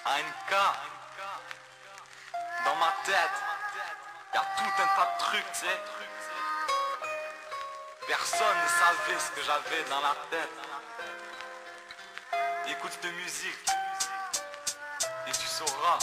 ANK. Dans ma tête, y'a tout un tas de trucs, tu sais. Personne ne savait ce que j'avais dans la tête. Écoute cette musique et tu sauras.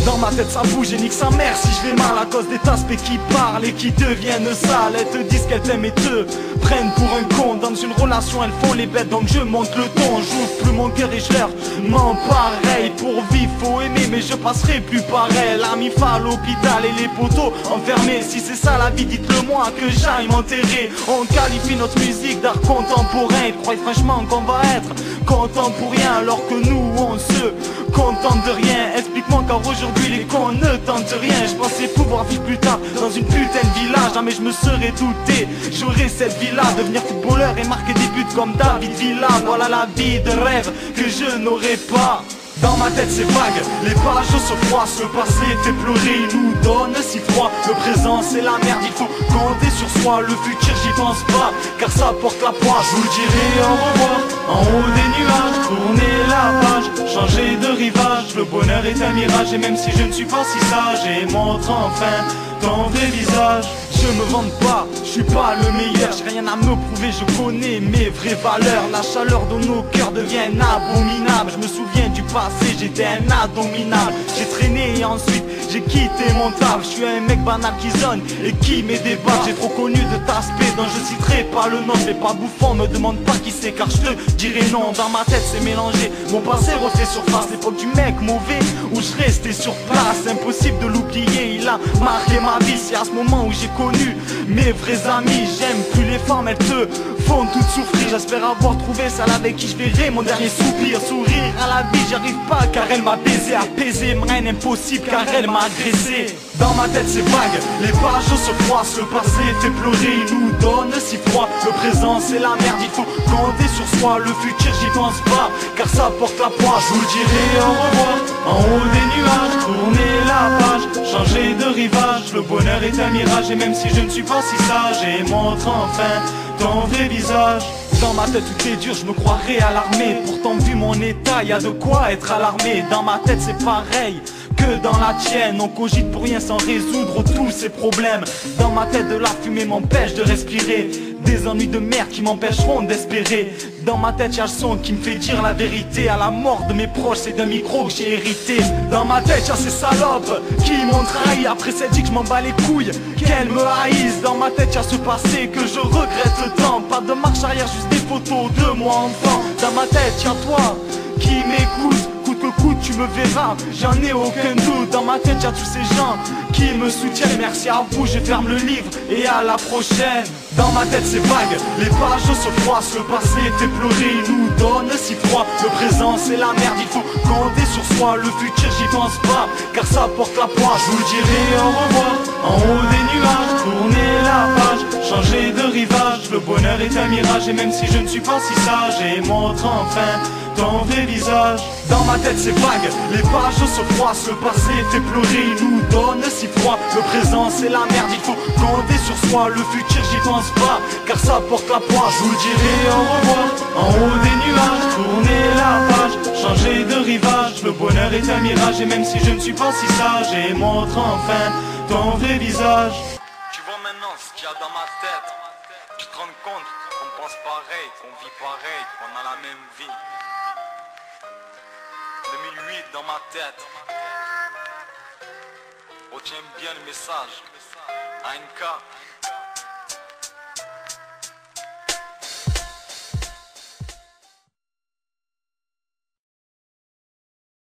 Dans ma tête ça bouge et nique sa mère si je vais mal à cause des taspes qui parlent et qui deviennent sales. Elles te disent qu'elles t'aiment et te prennent pour un con. Dans une relation elles font les bêtes donc je monte le ton. J'ouvre plus mon cœur et je leur mens pareil. Pour vivre faut aimer mais je passerai plus pareil. L'armée à l'hôpital et les poteaux enfermés. Si c'est ça la vie dites-le moi que j'aille m'enterrer. On qualifie notre musique d'art contemporain. Ils croient franchement qu'on va être content pour rien alors que nous on se contente de rien. Explique-moi car aujourd'hui les cons ne tentent rien. Je pensais pouvoir vivre plus tard dans une putain de village. Jamais je me serais douté j'aurais cette vie-là. Devenir footballeur et marquer des buts comme David Villa. Voilà la vie de rêve que je n'aurais pas. Dans ma tête c'est vague, les pages se froissent. Le passé fait pleurer, il nous donne si froid. Le présent c'est la merde, il faut compter sur soi. Le futur j'y pense pas, car ça porte la poisse. Je vous dirai au revoir, en haut des nuages. Tourner la page, changer de rivage. Le bonheur est un mirage et même si je ne suis pas si sage, et montre enfin ton vrai visage. Je me vante pas, je suis pas le meilleur. J'ai rien à me prouver, je connais mes vraies valeurs. La chaleur de nos cœurs devient abominable. Je me souviens du passé, j'étais un abominable. J'ai traîné et ensuite j'ai quitté mon taf. Je suis un mec banal qui zone et qui met des barres. J'ai trop connu de taspes dont je citerai pas le nom. C'est pas bouffon, me demande pas qui c'est car je te dirai non. Dans ma tête c'est mélangé, mon passé refait surface. L'époque du mec mauvais où je restais sur place. Impossible de l'oublier, il a marqué ma vie. C'est à ce moment où j'ai connu mes vrais amis. J'aime plus les femmes, elles te font toutes souffrir. J'espère avoir trouvé celle avec qui je verrai mon dernier soupir. Sourire à la vie, j'arrive pas car elle m'a baisé. Apaiser, rien impossible car elle m'a agressé. Dans ma tête c'est vague, les pages se froissent. Le passé fait pleurer, il nous donne si froid. Le présent c'est la merde, il faut compter sur soi. Le futur j'y pense pas, car ça porte la poisse. Je vous dirai au revoir, en haut des nuages. Tourner la page, changer de rivage. Le bonheur est un mirage et même si je ne suis pas si sage, et montre enfin ton vrai visage. Dans ma tête tout est dur, je me croirais alarmé. Pourtant vu mon état, y a de quoi être alarmé. Dans ma tête c'est pareil que dans la tienne. On cogite pour rien sans résoudre tous ces problèmes. Dans ma tête de la fumée m'empêche de respirer. Des ennuis de merde qui m'empêcheront d'espérer. Dans ma tête y'a le son qui me fait dire la vérité. À la mort de mes proches c'est d'un micro que j'ai hérité. Dans ma tête y'a ces salopes qui m'ont trahi. Après c'est dit que je m'en bats les couilles, qu'elles me haïssent. Dans ma tête y'a ce passé que je regrette tant. Pas de marche arrière, juste des photos de moi enfant. Dans ma tête y'a toi qui m'écoute. Coûte que coûte tu me verras, j'en ai aucun doute. Dans ma tête y'a tous ces gens qui me soutiennent. Merci à vous, je ferme le livre et à la prochaine. Dans ma tête c'est vague, les pages se froissent. Le passé fait pleurer, il nous donne si froid. Le présent c'est la merde, il faut compter sur soi. Le futur j'y pense pas, car ça porte la poisse. Je vous dirai au revoir, en haut des nuages. Tourner la page, changer de rivage. Le bonheur est un mirage et même si je ne suis pas si sage, et montre enfin ton vrai visage. Dans ma tête c'est vague, les pages se froissent. Le passé fait pleurer, il nous donne si froid. Le présent c'est la merde, il faut compter sur soi. Le futur j'y pense pas, car ça porte la poisse. Je vous dirai au revoir, en haut des nuages. Tourner la page, changer de rivage. Le bonheur est un mirage et même si je ne suis pas si sage, et montre enfin ton vrai visage. Tu vois maintenant ce qu'il y a dans ma tête. Tu te rends compte qu'on pense pareil, qu'on vit pareil, qu'on a la même vie. 2008 dans ma tête. Retiens bien le message. ANK.